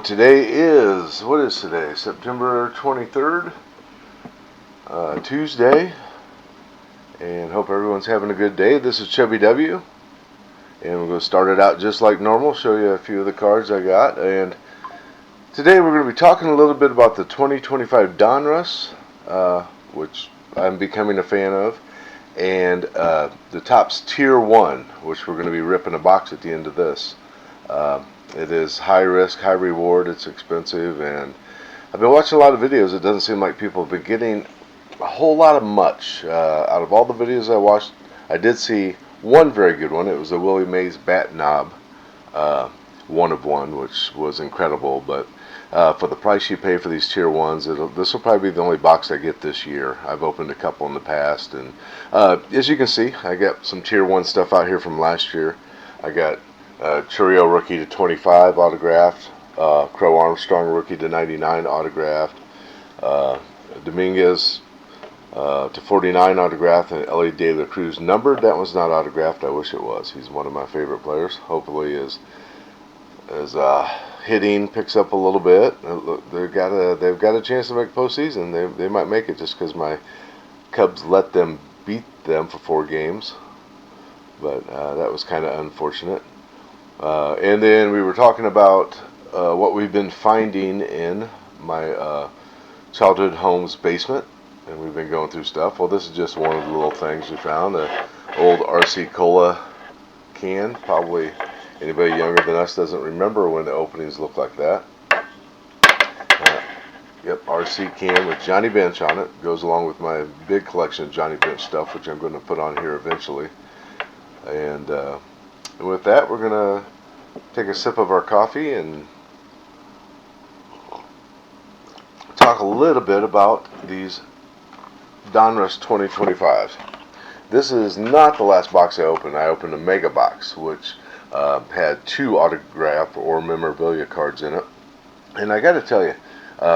Today is, what is today? September 23rd, Tuesday, and hope everyone's having a good day. This is Chubby W, and we're going to start it out just like normal, show you a few of the cards I got, and today we're going to be talking a little bit about the 2025 Donruss, which I'm becoming a fan of, and the Topps Tier 1, which we're going to be ripping a box at the end of this. It is high risk, high reward, it's expensive, and I've been watching a lot of videos. It doesn't seem like people have been getting a whole lot of much. Out of all the videos I watched, I did see one very good one. It was the Willie Mays Bat Knob, 1 of 1, which was incredible, but for the price you pay for these Tier 1s, this will probably be the only box I get this year. I've opened a couple in the past, and as you can see, I got some Tier 1 stuff out here from last year. I got Chourio rookie to 25 autographed, Crow Armstrong rookie to 99 autographed, Dominguez to 49 autographed, and Ellie De La Cruz numbered. That one's not autographed. I wish it was. He's one of my favorite players. Hopefully his hitting picks up a little bit. They've got a chance to make postseason. They might make it just because my Cubs let them beat them for 4 games, but that was kind of unfortunate. And then we were talking about what we've been finding in my childhood home's basement, and we've been going through stuff. Well, this is just one of the little things we found. An old RC Cola can. Probably anybody younger than us doesn't remember when the openings looked like that. Yep, RC can with Johnny Bench on it. Goes along with my big collection of Johnny Bench stuff, which I'm going to put on here eventually. And with that, we're going to take a sip of our coffee and talk a little bit about these Donruss 2025s. This is not the last box I opened. I opened a mega box, which had 2 autograph or memorabilia cards in it. And I got to tell you,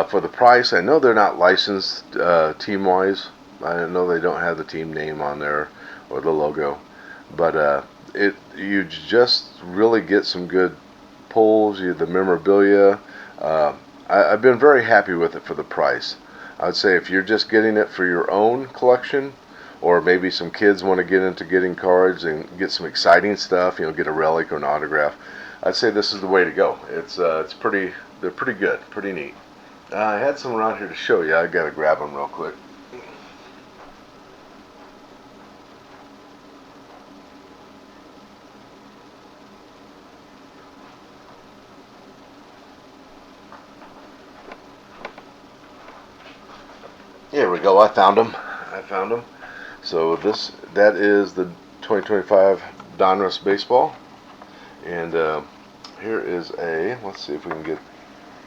for the price, I know they're not licensed team-wise. I know they don't have the team name on there or the logo, but you just really get some good pulls. The memorabilia. I've been very happy with it for the price. I'd say if you're just getting it for your own collection, or maybe some kids want to get into getting cards and get some exciting stuff, get a relic or an autograph, I'd say this is the way to go. They're pretty good, pretty neat. I had some around here to show you. I gotta grab them real quick. Here we go. I found them. So that is the 2025 Donruss baseball, and here is let's see if we can get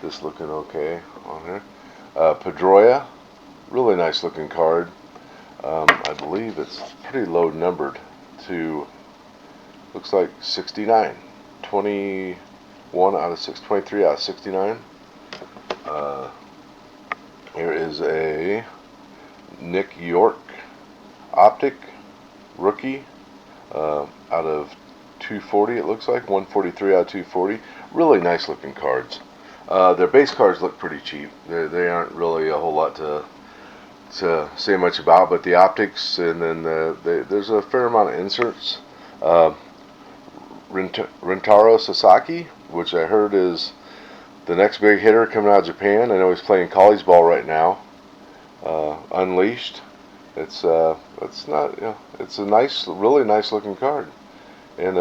this looking okay on here. Pedroia, really nice looking card. I believe it's pretty low numbered to, looks like 69, 21 out of 23 out of 69. Here is a Nick York Optic rookie out of 240, it looks like 143 out of 240. Really nice looking cards. Their base cards look pretty cheap. They aren't really a whole lot to say much about, but the optics, and then there's a fair amount of inserts. Rentaro Sasaki, which I heard is the next big hitter coming out of Japan. I know he's playing college ball right now. Unleashed. It's not, it's a nice, really nice looking card, and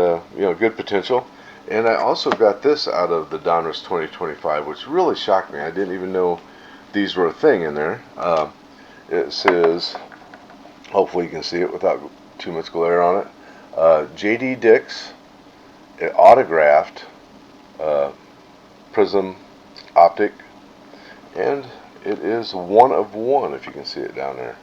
good potential. And I also got this out of the Donruss 2025, which really shocked me. I didn't even know these were a thing in there. It says, hopefully you can see it without too much glare on it. J.D. Dix, autographed Prism Optic, and it is 1 of 1, if you can see it down there.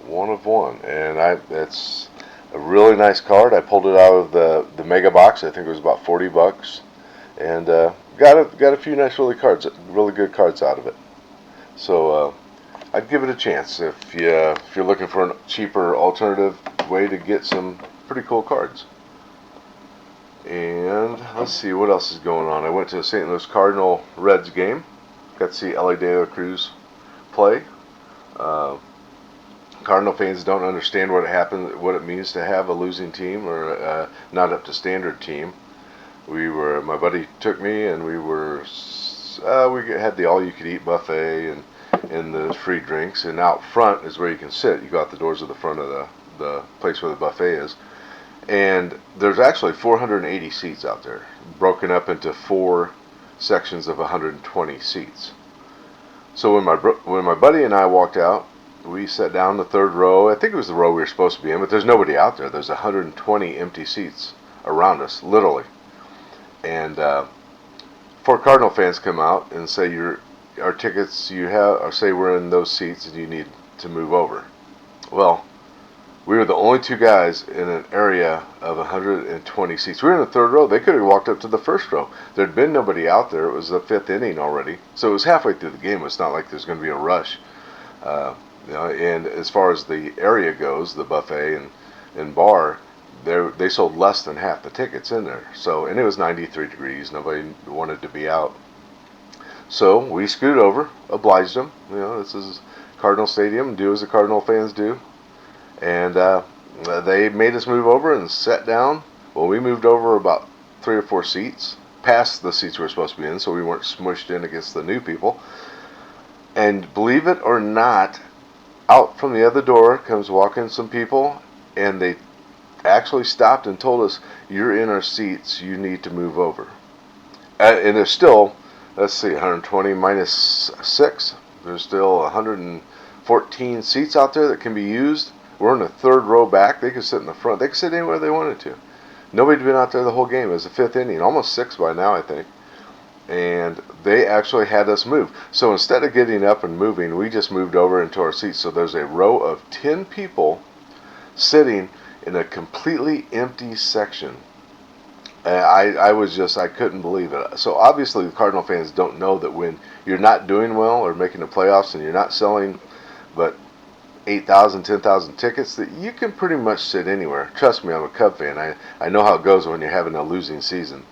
1 of 1, and that's a really nice card. I pulled it out of the mega box. I think it was about $40, and got a few nice really good cards out of it. So I'd give it a chance if you're looking for a cheaper alternative way to get some pretty cool cards. And let's see what else is going on. I went to a St. Louis Cardinal Reds game. Got to see Elly De La Cruz play. Uh, Cardinal fans don't understand what it means to have a losing team or not up to standard team. My buddy took me, and we had the all-you-could-eat buffet and the free drinks. And out front is where you can sit. You go out the doors of the front of the place where the buffet is. And there's actually 480 seats out there, broken up into 4 sections of 120 seats. So when my buddy and I walked out, we sat down in the third row. I think it was the row we were supposed to be in, but there's nobody out there. There's 120 empty seats around us, literally. And 4 Cardinal fans come out and say our tickets you have, or say we're in those seats and you need to move over. Well, we were the only 2 guys in an area of 120 seats. We were in the third row. They could have walked up to the first row. There'd been nobody out there. It was the 5th inning already. So it was halfway through the game. It's not like there's going to be a rush. And as far as the area goes, the buffet and bar, they sold less than half the tickets in there. So, and it was 93 degrees. Nobody wanted to be out. So we scooted over, obliged them. This is Cardinal Stadium. Do as the Cardinal fans do. And they made us move over and sat down. Well, we moved over about 3 or 4 seats, past the seats we were supposed to be in, so we weren't smushed in against the new people. And believe it or not, out from the other door comes walking some people, and they actually stopped and told us, "You're in our seats, you need to move over." And there's still, let's see, 120 minus 6. There's still 114 seats out there that can be used. We're in the third row back. They could sit in the front. They could sit anywhere they wanted to. Nobody'd been out there the whole game. It was the 5th inning, almost 6 by now, I think. And they actually had us move. So instead of getting up and moving, we just moved over into our seats. So there's a row of 10 people sitting in a completely empty section. I couldn't believe it. So obviously the Cardinal fans don't know that when you're not doing well or making the playoffs and you're not selling but 8,000, 10,000 tickets, that you can pretty much sit anywhere. Trust me, I'm a Cub fan. I know how it goes when you're having a losing season.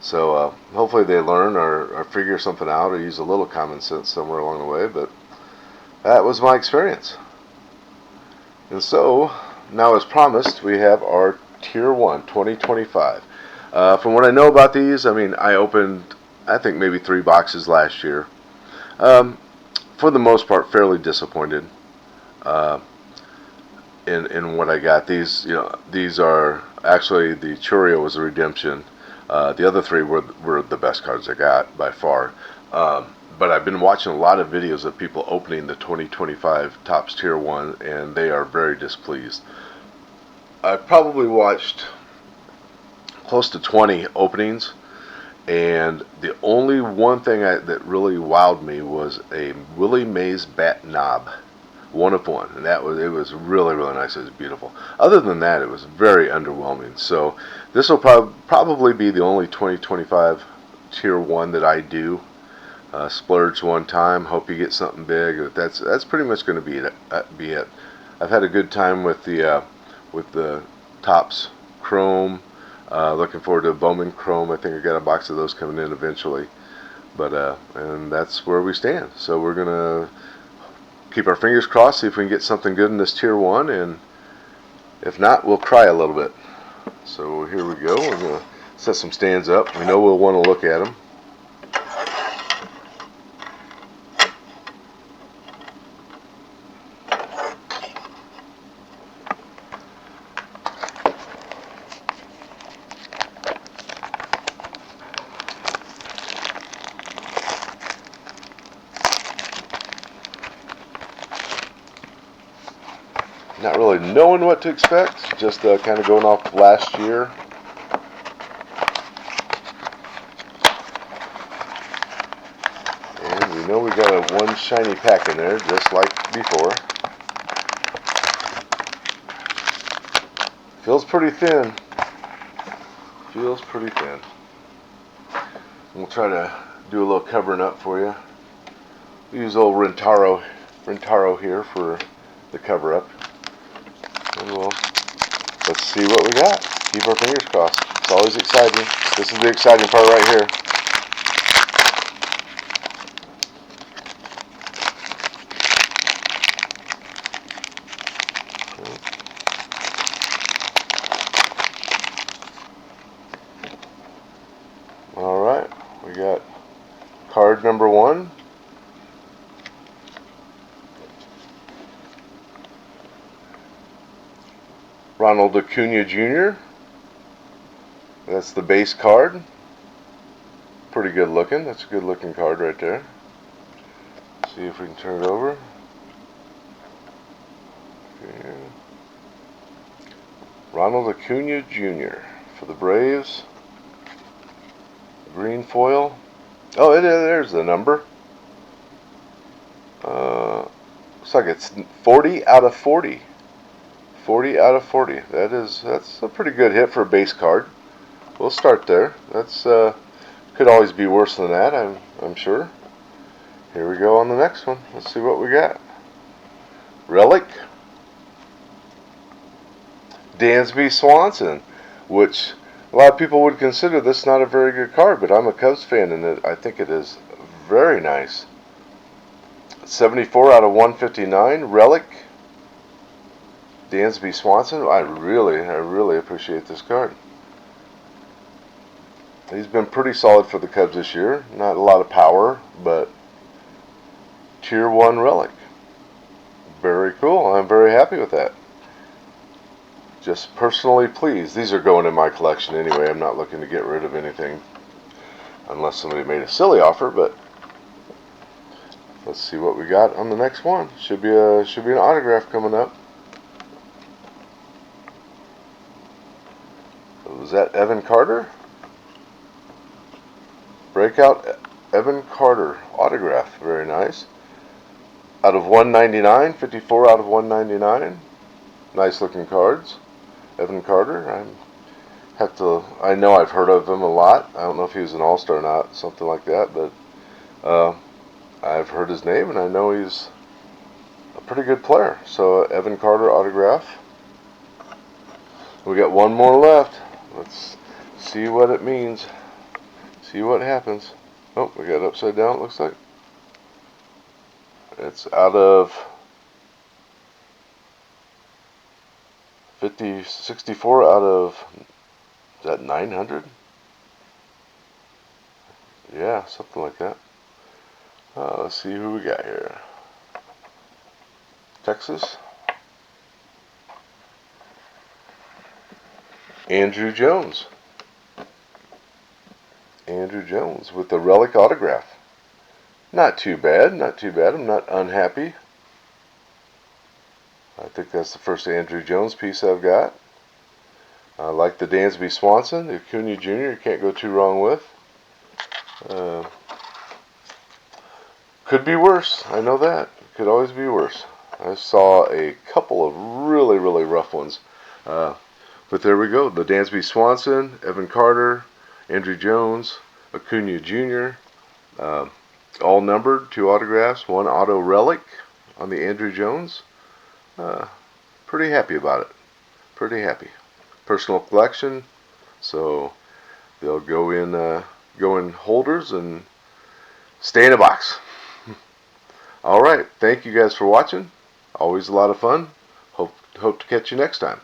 So hopefully they learn or figure something out or use a little common sense somewhere along the way. But that was my experience. And so now, as promised, we have our Tier 1 2025. From what I know about these, I opened, I think, maybe 3 boxes last year. For the most part, fairly disappointed in what I got. These are actually, the Chourio was a redemption. The other 3 were the best cards I got by far. But I've been watching a lot of videos of people opening the 2025 Topps Tier 1, and they are very displeased. I probably watched close to 20 openings, and the only one thing that really wowed me was a Willie Mays bat knob, 1 of 1, and it was really, really nice. It was beautiful. Other than that, it was very underwhelming. So this will probably be the only 2025 Tier 1 that I do. Splurge one time, hope you get something big. But that's pretty much going to be it. I've had a good time with the Topps Chrome. Looking forward to Bowman Chrome. I think I got a box of those coming in eventually. But and that's where we stand. So we're gonna keep our fingers crossed, see if we can get something good in this Tier 1, and if not, we'll cry a little bit. So here we go. We're gonna set some stands up. We know we'll want to look at them. Not really knowing what to expect, just kind of going off last year. And we know we got a 1 shiny pack in there, just like before. Feels pretty thin. Feels pretty thin. We'll try to do a little covering up for you. Use old Rentaro here for the cover up. And let's see what we got. Keep our fingers crossed. It's always exciting. This is the exciting part right here. Alright, we got card number 1. Ronald Acuna Jr. That's the base card. Pretty good looking. That's a good looking card right there. See if we can turn it over. Okay. Ronald Acuna Jr. for the Braves. Green foil. Oh, there's the number. Looks like it's 40 out of 40. 40 out of 40. That's a pretty good hit for a base card. We'll start there. That's could always be worse than that, I'm sure. Here we go on the next one. Let's see what we got. Relic. Dansby Swanson, which a lot of people would consider this not a very good card, but I'm a Cubs fan and I think it is very nice. 74 out of 159. Relic. Dansby Swanson. I really appreciate this card. He's been pretty solid for the Cubs this year. Not a lot of power, but Tier 1 relic. Very cool. I'm very happy with that. Just personally pleased. These are going in my collection anyway. I'm not looking to get rid of anything unless somebody made a silly offer, but let's see what we got on the next one. Should be an autograph coming up. Was that Evan Carter? Breakout Evan Carter autograph. Very nice. Out of 199. 54 out of 199. Nice looking cards. Evan Carter. I know I've heard of him a lot. I don't know if he was an all-star or not, something like that, but I've heard his name and I know he's a pretty good player. So Evan Carter autograph. We got one more left. Let's see what it means. See what happens. Oh, we got it upside down, it looks like. It's out of 64 out of, is that 900? Yeah, something like that. Let's see who we got here. Texas. Andruw Jones. Andruw Jones with the relic autograph. Not too bad, not too bad. I'm not unhappy. I think that's the first Andruw Jones piece I've got. I like the Dansby Swanson, the Acuna Jr. You can't go too wrong with. Could be worse. I know that. Could always be worse. I saw a couple of really rough ones. But there we go. The Dansby Swanson, Evan Carter, Andruw Jones, Acuna Jr. All numbered, 2 autographs, 1 auto relic on the Andruw Jones. Pretty happy about it. Pretty happy. Personal collection, so they'll go in holders and stay in a box. All right, thank you guys for watching. Always a lot of fun. Hope to catch you next time.